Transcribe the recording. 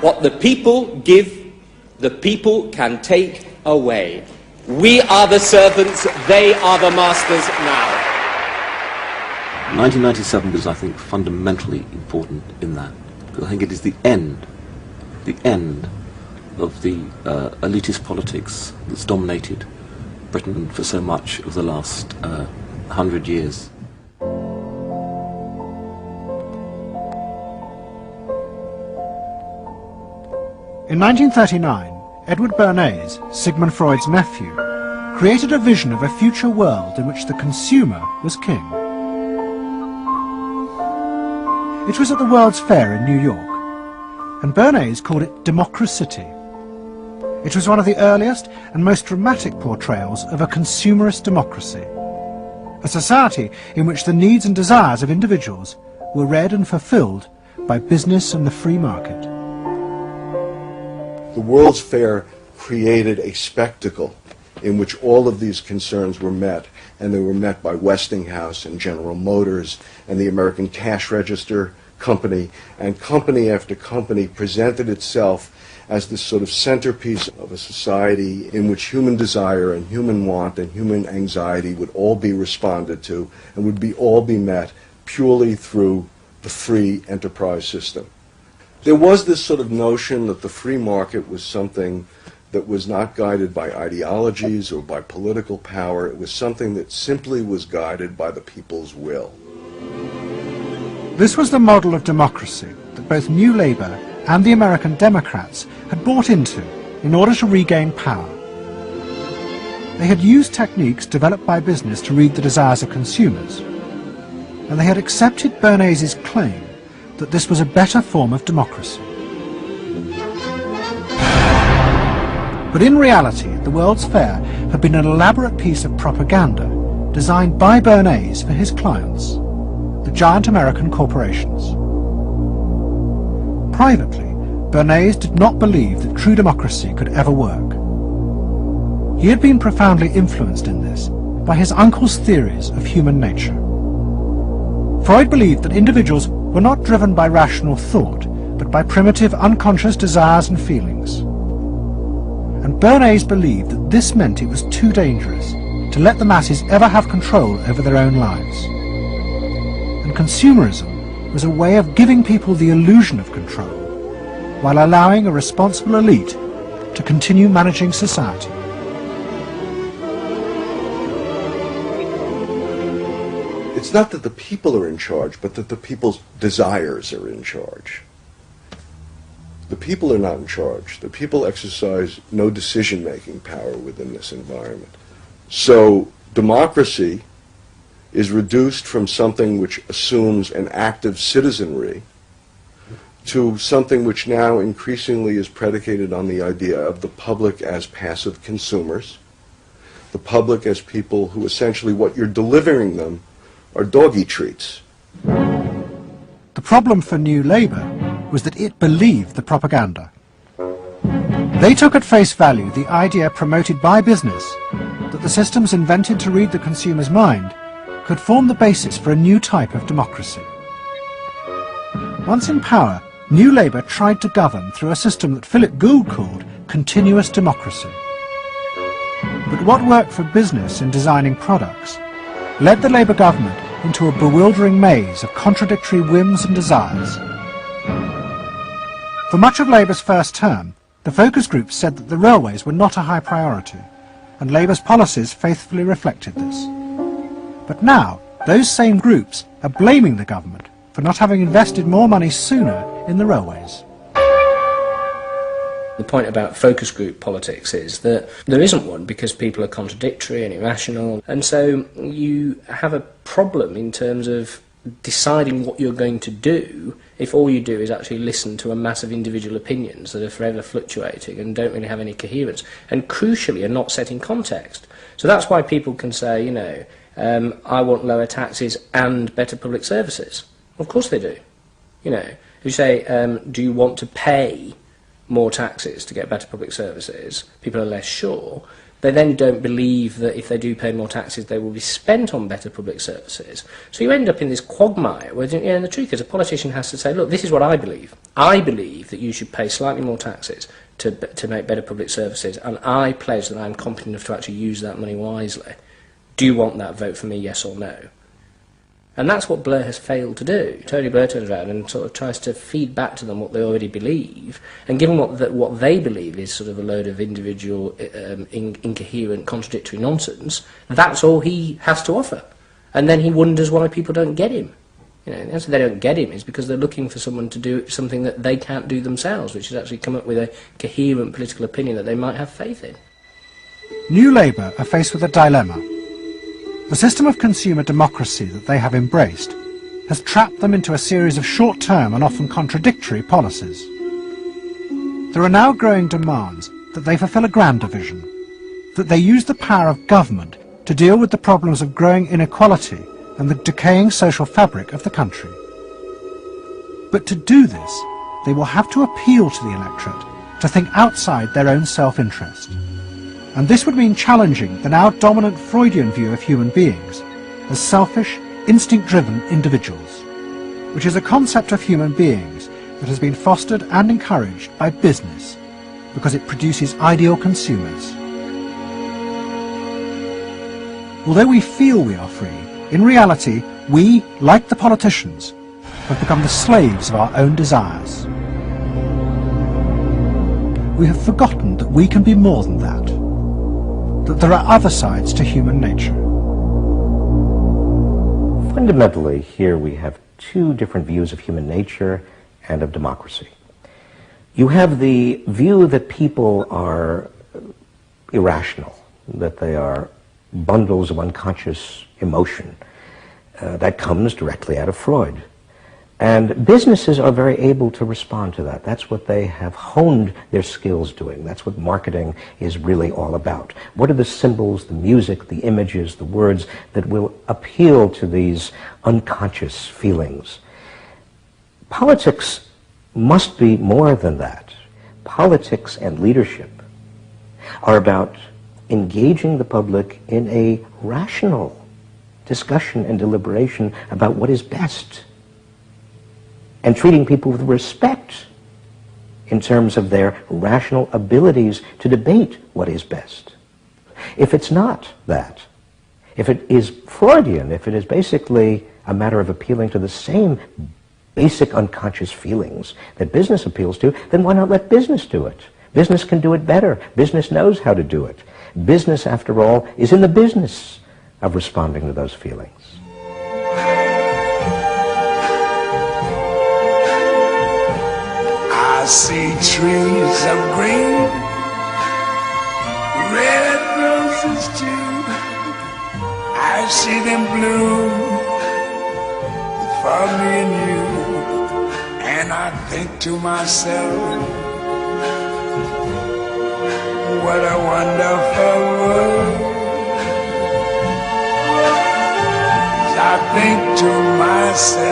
What the people give, the people can take away. We are the servants, they are the masters now. 1997 was, I think, fundamentally important in that, because I think it is the end of the elitist politics that's dominated Britain for so much of the last 100 years. In 1939, Edward Bernays, Sigmund Freud's nephew, created a vision of a future world in which the consumer was king. It was at the World's Fair in New York, and Bernays called it Democracity. It was one of the earliest and most dramatic portrayals of a consumerist democracy, a society in which the needs and desires of individuals were read and fulfilled by business and the free market. The World's Fair created a spectacle in which all of these concerns were met, and they were met by Westinghouse and General Motors and the American Cash Register Company, and company after company presented itself as this sort of centerpiece of a society in which human desire and human want and human anxiety would all be responded to and would all be met purely through the free enterprise system. There was this sort of notion that the free market was something that was not guided by ideologies or by political power. It was something that simply was guided by the people's will. This was the model of democracy that both New Labour and the American Democrats had bought into in order to regain power. They had used techniques developed by business to read the desires of consumers, and they had accepted Bernays' claim that this was a better form of democracy. But in reality, the World's Fair had been an elaborate piece of propaganda designed by Bernays for his clients, the giant American corporations. Privately, Bernays did not believe that true democracy could ever work. He had been profoundly influenced in this by his uncle's theories of human nature. Freud believed that individuals were not driven by rational thought, but by primitive unconscious desires and feelings. And Bernays believed that this meant it was too dangerous to let the masses ever have control over their own lives. And consumerism was a way of giving people the illusion of control, while allowing a responsible elite to continue managing society. It's not that the people are in charge, but that the people's desires are in charge. The people are not in charge. The people exercise no decision-making power within this environment. So democracy is reduced from something which assumes an active citizenry to something which now increasingly is predicated on the idea of the public as passive consumers, the public as people who essentially what you're delivering them are doggy treats. The problem for New Labour was that it believed the propaganda. They took at face value the idea promoted by business that the systems invented to read the consumer's mind could form the basis for a new type of democracy. Once in power, New Labour tried to govern through a system that Philip Gould called continuous democracy. But what worked for business in designing products led the Labour government into a bewildering maze of contradictory whims and desires. For much of Labour's first term, the focus groups said that the railways were not a high priority, and Labour's policies faithfully reflected this. But now, those same groups are blaming the government for not having invested more money sooner in the railways. The point about focus group politics is that there isn't one because people are contradictory and irrational, and so you have a problem in terms of deciding what you're going to do if all you do is actually listen to a mass of individual opinions that are forever fluctuating and don't really have any coherence, and crucially are not set in context. So that's why people can say, I want lower taxes and better public services. Of course they do. If you say, do you want to pay more taxes to get better public services, people are less sure. They then don't believe that if they do pay more taxes, they will be spent on better public services. So you end up in this quagmire where, and the truth is, a politician has to say, look, this is what I believe. I believe that you should pay slightly more taxes to make better public services, and I pledge that I'm competent enough to actually use that money wisely. Do you want that? Vote for me, yes or no? And that's what Blair has failed to do. Tony Blair turns around and sort of tries to feed back to them what they already believe, and given what they believe is sort of a load of individual, incoherent, contradictory nonsense, that's all he has to offer. And then he wonders why people don't get him. You know, the answer they don't get him is because they're looking for someone to do something that they can't do themselves, which is actually come up with a coherent political opinion that they might have faith in. New Labour are faced with a dilemma. The system of consumer democracy that they have embraced has trapped them into a series of short-term and often contradictory policies. There are now growing demands that they fulfil a grander vision, that they use the power of government to deal with the problems of growing inequality and the decaying social fabric of the country. But to do this, they will have to appeal to the electorate to think outside their own self-interest. And this would mean challenging the now dominant Freudian view of human beings as selfish, instinct-driven individuals, which is a concept of human beings that has been fostered and encouraged by business because it produces ideal consumers. Although we feel we are free, in reality, we, like the politicians, have become the slaves of our own desires. We have forgotten that we can be more than that there are other sides to human nature. Fundamentally, here we have two different views of human nature and of democracy. You have the view that people are irrational, that they are bundles of unconscious emotion. That comes directly out of Freud. And businesses are very able to respond to that. That's what they have honed their skills doing. That's what marketing is really all about. What are the symbols, the music, the images, the words that will appeal to these unconscious feelings? Politics must be more than that. Politics and leadership are about engaging the public in a rational discussion and deliberation about what is best, and treating people with respect in terms of their rational abilities to debate what is best. If it's not that, if it is Freudian, if it is basically a matter of appealing to the same basic unconscious feelings that business appeals to, then why not let business do it? Business can do it better. Business knows how to do it. Business, after all, is in the business of responding to those feelings. I see trees of green, red roses too. I see them bloom for me and you. And I think to myself, what a wonderful world. I think to myself,